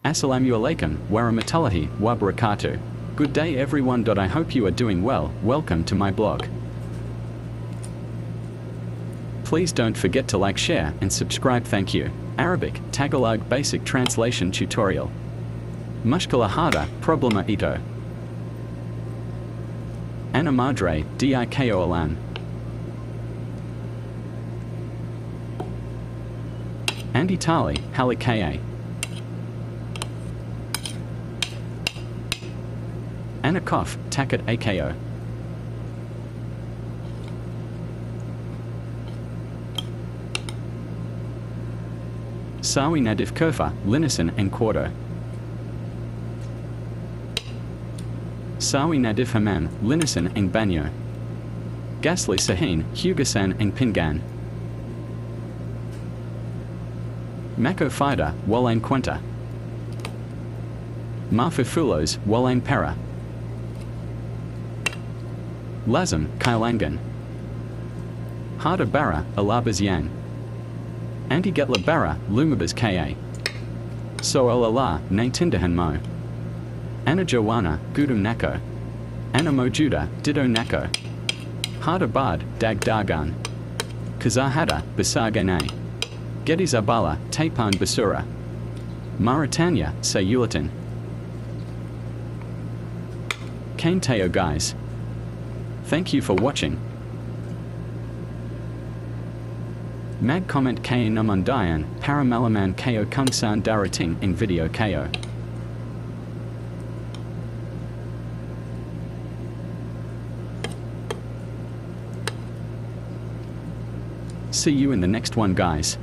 Assalamu alaikum warahmatullahi wabarakatuh. Good day everyone. I hope you are doing well. Welcome to my blog. Please don't forget to like, share, and subscribe. Thank you. Arabic, Tagalog basic translation tutorial. Mushkila hada, problema ito. Ana madre, diko alan. Andi tali, halikaye. Ana kof, takat ako. Sawi nadif kofa, linison and quarto. Sawi nadif haman, linison and banyo. Gasli sahin, hugasan and pingan. Mako fida, walain quenta. Mafifulos, walain para. Lazam, kailangan. Harda bara, alabas yang. Anti-getla bara, lumabas ka. So olala, na tindahan mo. Ana jowana, gudum nako. Ana mojuda, dido nako. Harda bad, dag dagan. Kazahada, basagane. Gedi zabala, tapan basura. Mauritania, sayulatin. Kain teo guys. Thank you for watching. Mag comment kayo namundayan, para malaman kayo kung saan darating in video kayo. See you in the next one guys.